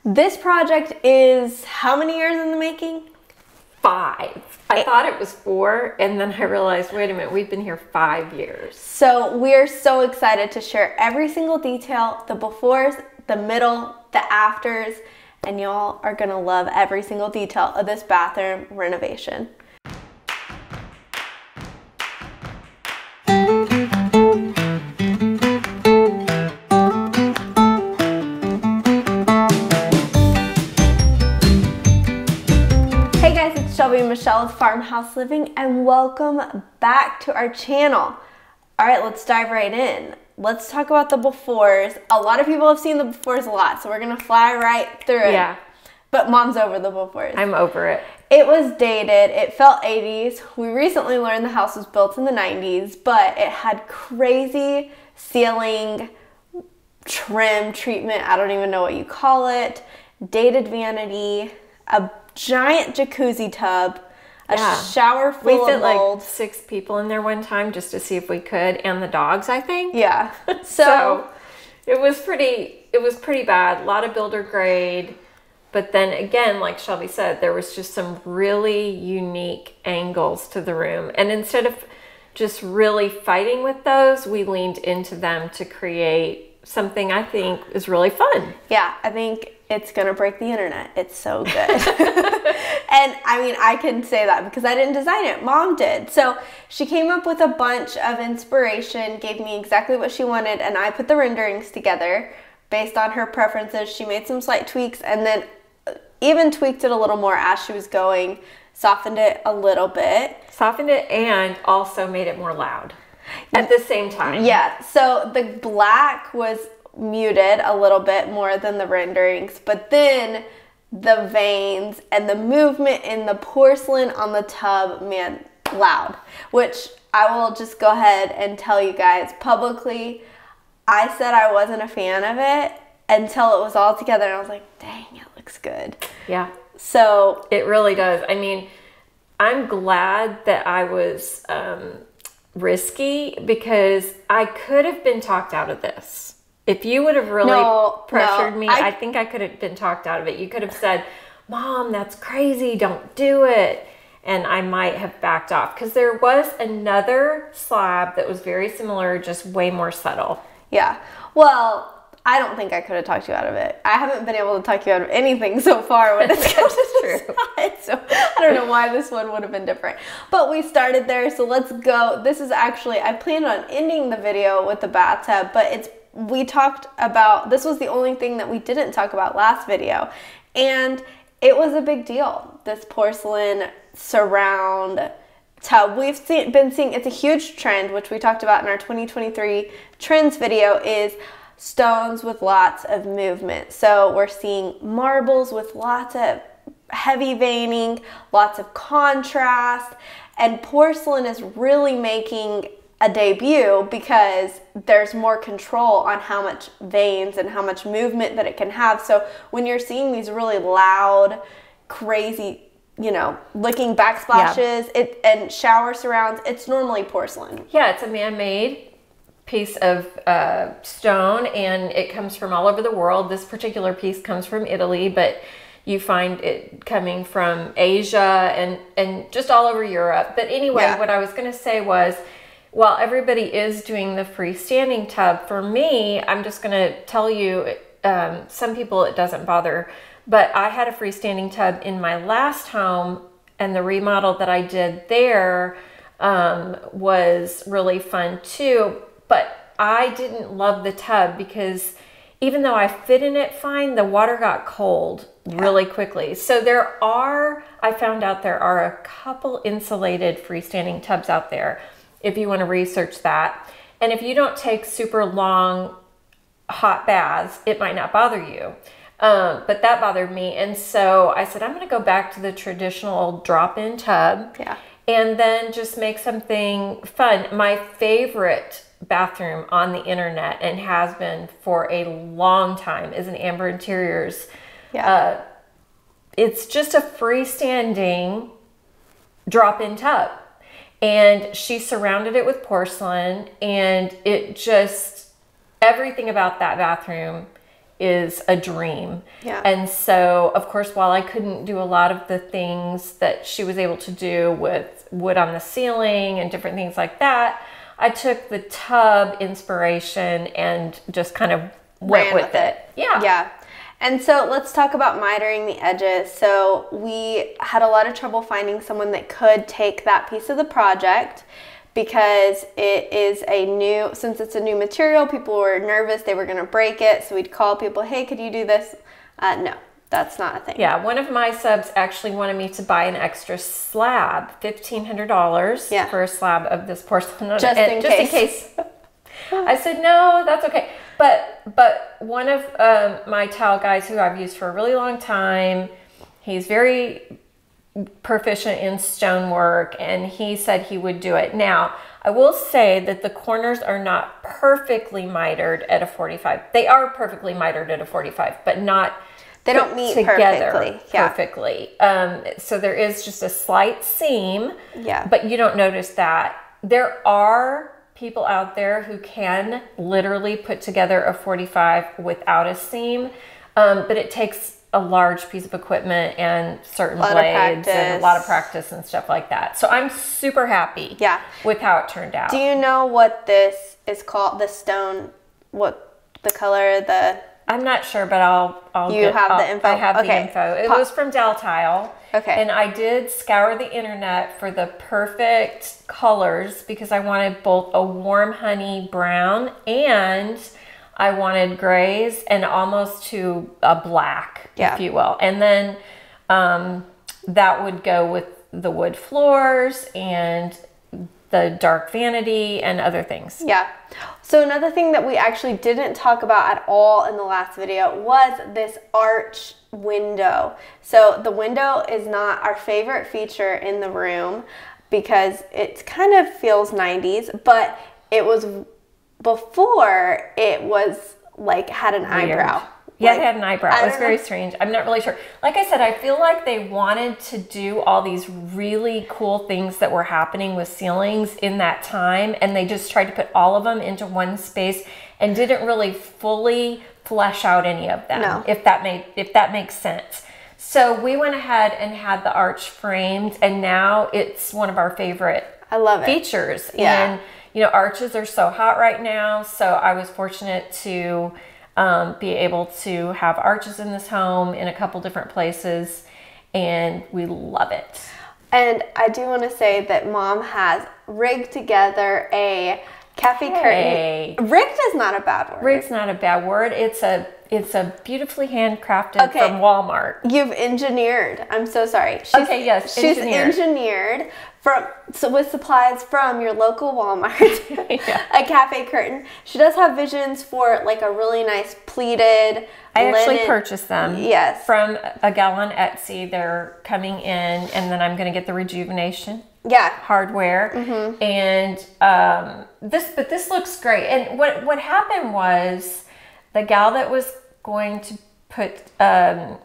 This project is how many years in the making? 5. I thought it was 4, and then I realized, wait a minute, we've been here 5 years. So we're so excited to share every single detail, the befores, the middle, the afters, and y'all are gonna love every single detail of this bathroom renovation. Shelby and Michelle with Farmhouse Living, and welcome back to our channel. All right, let's dive right in. Let's talk about the befores. A lot of people have seen the befores a lot, so we're gonna fly right through it. Yeah. But Mom's over the befores. I'm over it. It was dated. It felt 80s. We recently learned the house was built in the 90s, but it had crazy ceiling trim treatment. I don't even know what you call it. Dated vanity, a giant jacuzzi tub, a shower full of mold. Like 6 people in there one time just to see if we could, and the dogs, I think. Yeah. So it was pretty bad. A lot of builder grade. But then again, like Shelby said, there was just some really unique angles to the room. And instead of just really fighting with those, we leaned into them to create something I think is really fun. Yeah, I think it's gonna break the internet. It's so good. And I mean, I can say that because I didn't design it. Mom did. So she came up with a bunch of inspiration, gave me exactly what she wanted, and I put the renderings together based on her preferences. She made some slight tweaks and then even tweaked it a little more as she was going, softened it a little bit. Softened it and also made it more loud at the same time. Yeah, so the black was muted a little bit more than the renderings, but then the veins and the movement in the porcelain on the tub, man, loud. Which I will just go ahead and tell you guys publicly, I said I wasn't a fan of it until it was all together and I was like, dang, it looks good. Yeah. So it really does. I mean, I'm glad that I was risky because I could have been talked out of this. If you would have really pressured me, I think I could have been talked out of it. You could have said, Mom, that's crazy, don't do it. And I might have backed off because there was another slab that was very similar, just way more subtle. Yeah. Well, I don't think I could have talked you out of it. I haven't been able to talk you out of anything so far when it's come to this side. So I don't know why this one would have been different. But we started there, so let's go. This is actually, I planned on ending the video with the bathtub, but we talked about, this was the only thing that we didn't talk about last video. And it was a big deal. This porcelain surround tub. We've been seeing, it's a huge trend, which we talked about in our 2023 trends video, is stones with lots of movement. So we're seeing marbles with lots of heavy veining, lots of contrast, and porcelain is really making a debut because there's more control on how much veins and how much movement that it can have. So when you're seeing these really loud, crazy, looking backsplashes and shower surrounds, it's normally porcelain. Yeah, it's a man-made piece of stone, and it comes from all over the world. This particular piece comes from Italy, but you find it coming from Asia and just all over Europe. But anyway, what I was going to say was, while everybody is doing the freestanding tub, for me, I'm just going to tell you, some people it doesn't bother, but I had a freestanding tub in my last home, and the remodel that I did there was really fun too. But I didn't love the tub because even though I fit in it fine, the water got cold really quickly. So I found out there are a couple insulated freestanding tubs out there if you want to research that. And if you don't take super long hot baths, it might not bother you. But that bothered me. And so I said, I'm going to go back to the traditional drop-in tub and then just make something fun. My favorite bathroom on the internet, and has been for a long time, is an Amber Interiors. It's just a freestanding drop-in tub. And she surrounded it with porcelain, and it just, everything about that bathroom is a dream. Yeah. And so, of course, while I couldn't do a lot of the things that she was able to do with wood on the ceiling and different things like that, I took the tub inspiration and just kind of went with it. Yeah. Yeah. And so let's talk about mitering the edges. So we had a lot of trouble finding someone that could take that piece of the project because it is since it's a new material, people were nervous they were going to break it. So we'd call people, hey, could you do this? No, that's not a thing. Yeah, one of my subs actually wanted me to buy an extra slab, $1,500 for a slab of this porcelain. Just in case. I said, no, that's okay. But one of my tile guys who I've used for a really long time, he's very proficient in stonework, and he said he would do it. Now, I will say that the corners are not perfectly mitered at a 45. They are perfectly mitered at a 45, but not they don't meet together perfectly. So there is just a slight seam, yeah. But you don't notice that. There are people out there who can literally put together a 45 without a seam, but it takes a large piece of equipment and certain blades and a lot of practice and stuff like that. So I'm super happy with how it turned out. Do you know what this is called? The stone, what the color, I'm not sure, but I'll have the info. I have the info. It was from Dell Tile. Okay. And I did scour the internet for the perfect colors because I wanted both a warm honey brown and I wanted grays and almost to a black, if you will. And then that would go with the wood floors and the dark vanity and other things. Yeah. So another thing that we actually didn't talk about at all in the last video was this arch window. So the window is not our favorite feature in the room because it kind of feels 90s, but it was before it was like had an eyebrow. Yeah, it had an eyebrow. It was very strange. I'm not really sure. Like I said, I feel like they wanted to do all these really cool things that were happening with ceilings in that time, and they just tried to put all of them into one space and didn't really fully flesh out any of them. No. If that makes sense. So we went ahead and had the arch framed, and now it's one of our favorite features. Yeah. And arches are so hot right now, so I was fortunate to be able to have arches in this home in a couple different places, and we love it. And I do want to say that Mom has rigged together a cafe curtain. Rigged is not a bad word. Rigged's not a bad word. It's a beautifully handcrafted from Walmart. You've engineered. I'm so sorry. She's engineered with supplies from your local Walmart, a cafe curtain. She does have visions for like a really nice pleated I actually linen. purchased them from a gal on Etsy. They're coming in, and then I'm going to get the Rejuvenation hardware. Mm-hmm. And this looks great. And what happened was the gal that was going to put a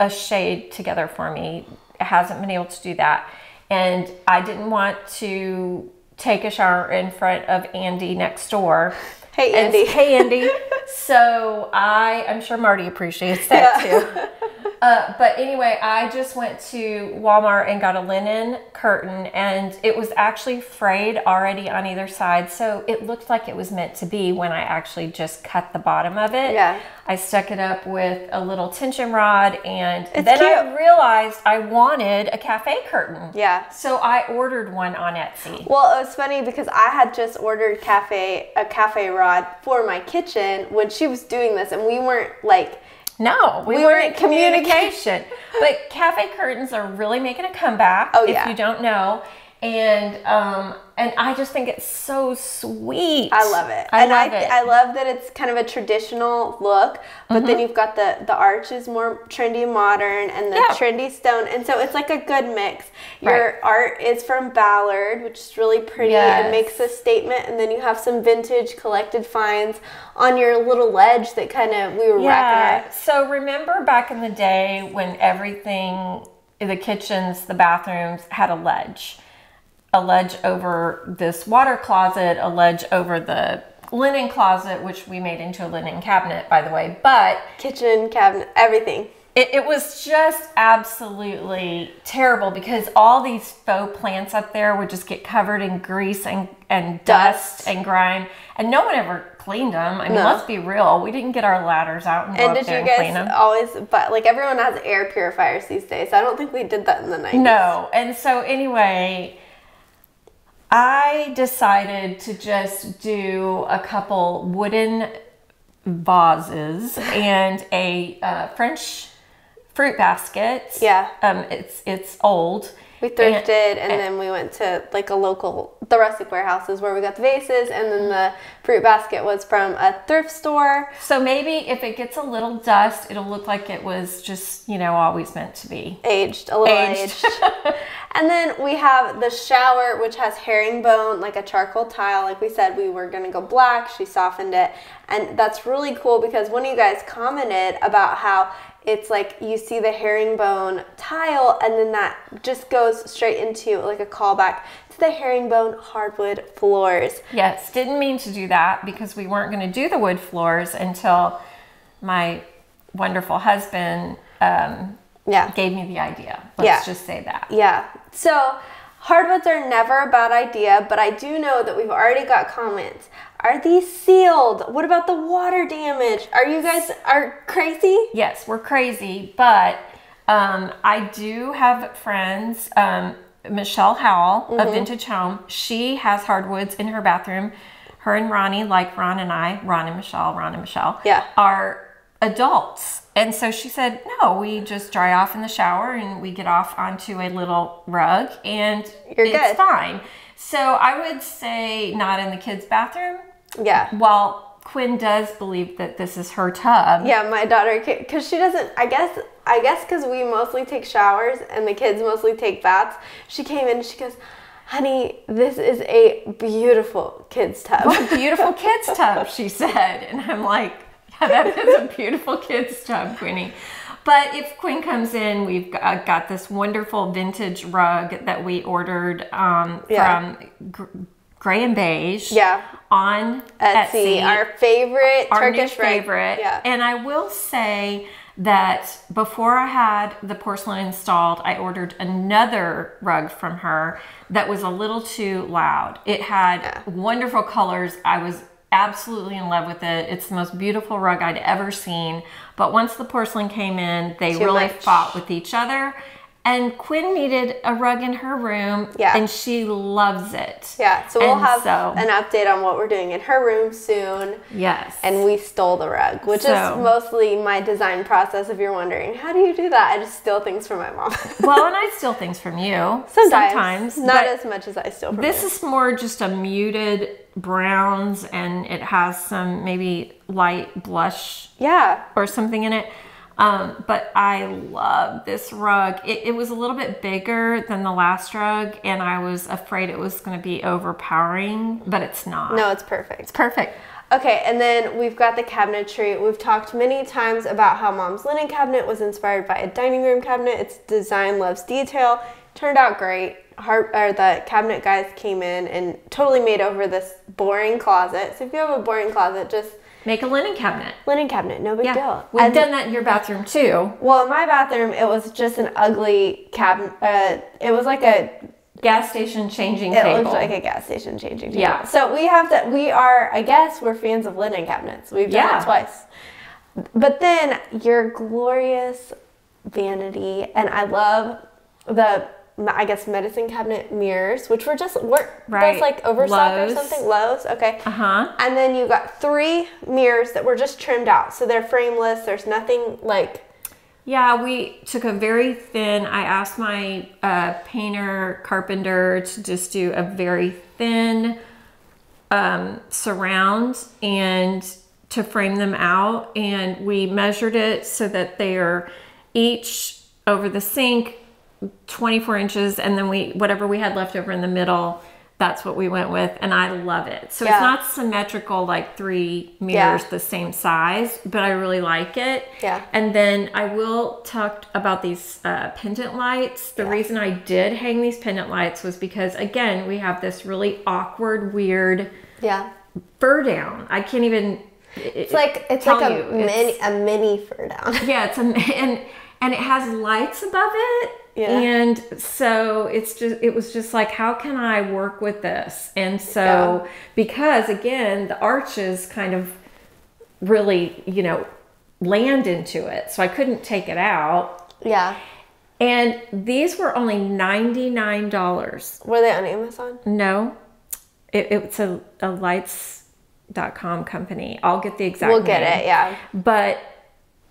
shade together for me hasn't been able to do that. And I didn't want to take a shower in front of Andy next door. Hey, Andy. Hey, Andy. So I'm sure Marty appreciates that too. But anyway, I just went to Walmart and got a linen curtain, and it was actually frayed already on either side. So it looked like it was meant to be when I actually just cut the bottom of it. Yeah. I stuck it up with a little tension rod, and then I realized I wanted a cafe curtain. Yeah. So I ordered one on Etsy. Well, it was funny because I had just ordered a cafe rod for my kitchen when she was doing this, and we weren't like... No, we weren't in communication. But cafe curtains are really making a comeback, if you don't know. And I just think it's so sweet. I love it. I love that it's kind of a traditional look, but then you've got the arch is more trendy and modern, and the trendy stone, and so it's like a good mix. Your art is from Ballard, which is really pretty. It makes a statement, and then you have some vintage collected finds on your little ledge that kind of we were racking. So remember back in the day when everything, the kitchens, the bathrooms had a ledge over this water closet, a ledge over the linen closet, which we made into a linen cabinet, by the way, but kitchen cabinet, everything. It was just absolutely terrible because all these faux plants up there would just get covered in grease and dust and grime, and no one ever cleaned them. I mean, let's be real. We didn't get our ladders out and go up there and clean them. And did you guys always, but like everyone has air purifiers these days. I don't think we did that in the 90s. No. And so anyway, I decided to just do a couple wooden vases and a French fruit basket. Yeah. It's old. We thrifted and then we went to like a local, the rustic warehouses where we got the vases, and then the fruit basket was from a thrift store. So maybe if it gets a little dust, it'll look like it was just, you know, always meant to be. Aged, a little aged. And then we have the shower, which has herringbone, like a charcoal tile. Like we said, we were gonna go black, she softened it. And that's really cool because one of you guys commented about how it's like you see the herringbone tile and then that just goes straight into like a callback to the herringbone hardwood floors. Yes, didn't mean to do that because we weren't going to do the wood floors until my wonderful husband gave me the idea. Let's just say that. Yeah. So hardwoods are never a bad idea, but I do know that we've already got comments. Are these sealed? What about the water damage? Are you guys crazy? Yes, we're crazy, but I do have friends, Michelle Howell of Vintage Home. She has hardwoods in her bathroom. Her and Ronnie, like Ron and Michelle, are adults. And so she said, no, we just dry off in the shower and we get off onto a little rug and it's fine. So I would say not in the kids' bathroom. Yeah. While Quinn does believe that this is her tub. Yeah, my daughter, because she doesn't, I guess because we mostly take showers and the kids mostly take baths, she came in and she goes, honey, this is a beautiful kids' tub. What a beautiful kids' tub, she said. And I'm like, yeah, that is a beautiful kids' tub, Quinny. But if Quinn comes in, we've got this wonderful vintage rug that we ordered from Gray and Beige on Etsy. Our favorite Turkish rug. Favorite. Yeah. And I will say that before I had the porcelain installed, I ordered another rug from her that was a little too loud. It had wonderful colors. I was absolutely in love with it. It's the most beautiful rug I'd ever seen. But once the porcelain came in, they really fought with each other. And Quinn needed a rug in her room, and she loves it. Yeah, so we'll have an update on what we're doing in her room soon. Yes. And we stole the rug, which is mostly my design process, if you're wondering. How do you do that? I just steal things from my mom. Well, and I steal things from you. Sometimes. Not as much as I steal from you. This is more just a muted browns, and it has some maybe light blush or something in it. But I love this rug. It was a little bit bigger than the last rug, and I was afraid it was going to be overpowering, but it's not. No, it's perfect. It's perfect. Okay, and then we've got the cabinetry. We've talked many times about how Mom's linen cabinet was inspired by a dining room cabinet. It's design loves detail. Turned out great. The cabinet guys came in and totally made over this boring closet. So if you have a boring closet, just make a linen cabinet. Linen cabinet, no big deal. We've done that in your bathroom too. Well, in my bathroom, it was just an ugly cabinet. It was like a gas station changing table. It looked like a gas station changing table. Yeah. So I guess we're fans of linen cabinets. We've done it twice. But then your glorious vanity, and I love the, I guess, medicine cabinet mirrors, which were just that's like Overstock or something. Lowe's, okay. And then you got 3 mirrors that were just trimmed out, so they're frameless. There's nothing like. Yeah, we took a very thin. I asked my carpenter to just do a very thin surround and to frame them out, and we measured it so that they are each over the sink 24 inches, and then whatever we had left over in the middle, that's what we went with, and I love it. So it's not symmetrical like 3 mirrors the same size, but I really like it. Yeah. And then I will talk about these pendant lights. The reason I did hang these pendant lights was because, again, we have this really awkward, weird fur down. I can't even. It's like a mini fur down. Yeah, and it has lights above it. Yeah. And so it was just like, how can I work with this? And so because again, the arches kind of really, land into it. So I couldn't take it out. Yeah. And these were only $99. Were they on Amazon? No. It's a lights.com company. I'll get the exact name. We'll get it, yeah. But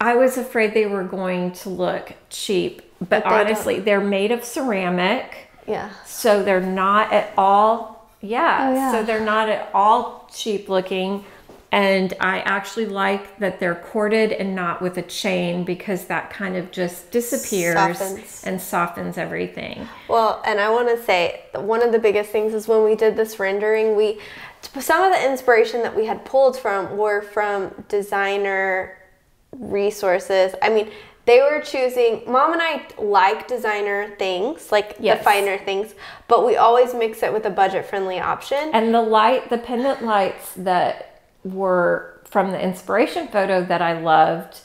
I was afraid they were going to look cheap. But honestly, they're made of ceramic. Yeah. So they're not at all, so they're not at all cheap looking. And I actually like that they're corded and not with a chain, because that kind of just disappears and softens everything. Well, and I want to say one of the biggest things is when we did this rendering, some of the inspiration that we had pulled from were from designer resources. I mean, they were choosing, Mom and I like designer things, like the finer things, but we always mix it with a budget-friendly option. And the pendant lights that were from the inspiration photo that I loved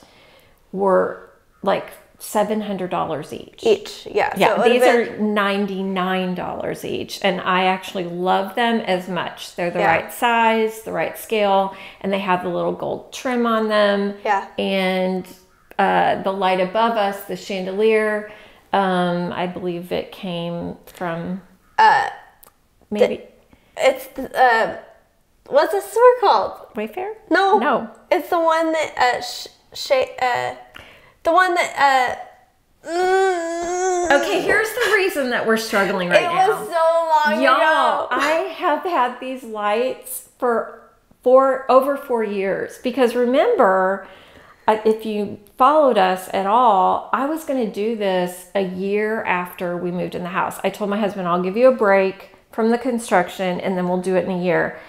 were like $700 each. Yeah. Yeah, so these are $99 each, and I actually love them as much. They're the right size, the right scale, and they have the little gold trim on them. Yeah. And the light above us, the chandelier, I believe it came from maybe it's what's this store called? Wayfair? No, it's the one that Okay, here's the reason that we're struggling right now. It was so long ago. I have had these lights for over 4 years, because remember, if you followed us at all, I was going to do this a year after we moved in the house. I told my husband, I'll give you a break from the construction and then we'll do it in a year.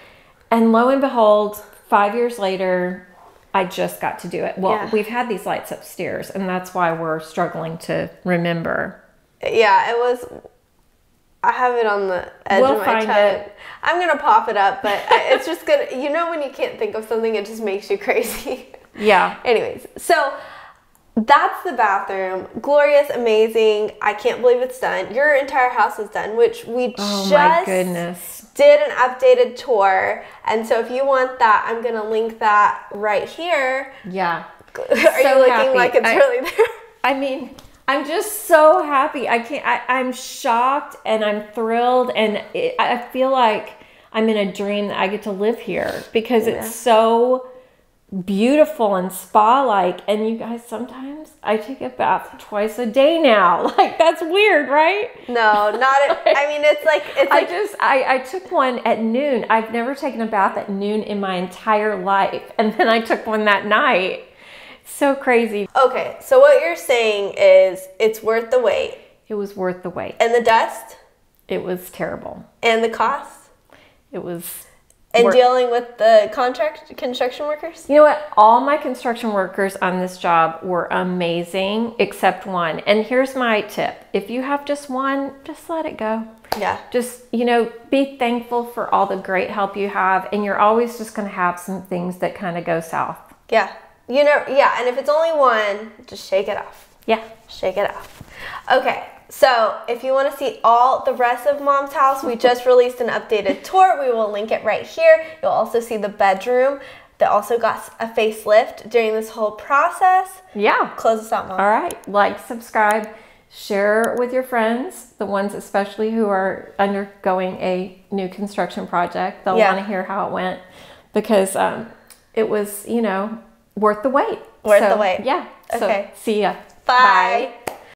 And lo and behold, 5 years later, I just got to do it. Well, we've had these lights upstairs, and that's why we're struggling to remember. Yeah, it was. I have it on the edge of my tongue. I'm going to pop it up, but it's just going to, when you can't think of something, it just makes you crazy. Yeah. Anyways, so that's the bathroom. Glorious, amazing. I can't believe it's done. Your entire house is done, which we my goodness, did an updated tour. And so if you want that, I'm going to link that right here. Yeah. Are you looking like it's really there? I mean, I'm just so happy. I'm shocked and I'm thrilled. And I feel like I'm in a dream that I get to live here, because it's so beautiful and spa-like. And you guys, sometimes I take a bath twice a day now. Like, that's weird, right? No, not it. I mean, it's like I took one at noon. I've never taken a bath at noon in my entire life, and then I took one that night. So crazy. Okay, so what you're saying is it's worth the wait. It was worth the wait. And the dust? It was terrible. And the cost? It was. And dealing with the construction workers? You know what? All my construction workers on this job were amazing, except one. And here's my tip. If you have just one, just let it go. Yeah. Just, be thankful for all the great help you have. And you're always just going to have some things that kind of go south. Yeah. And if it's only one, just shake it off. Yeah. Shake it off. Okay. So if you want to see all the rest of Mom's house, we just released an updated tour. We will link it right here. You'll also see the bedroom that also got a facelift during this whole process. Yeah. Close us out, Mom. All right. Like, subscribe, share with your friends, the ones especially who are undergoing a new construction project. They'll want to hear how it went, because it was, worth the wait. Worth the wait. Yeah. Okay. So, see ya. Bye.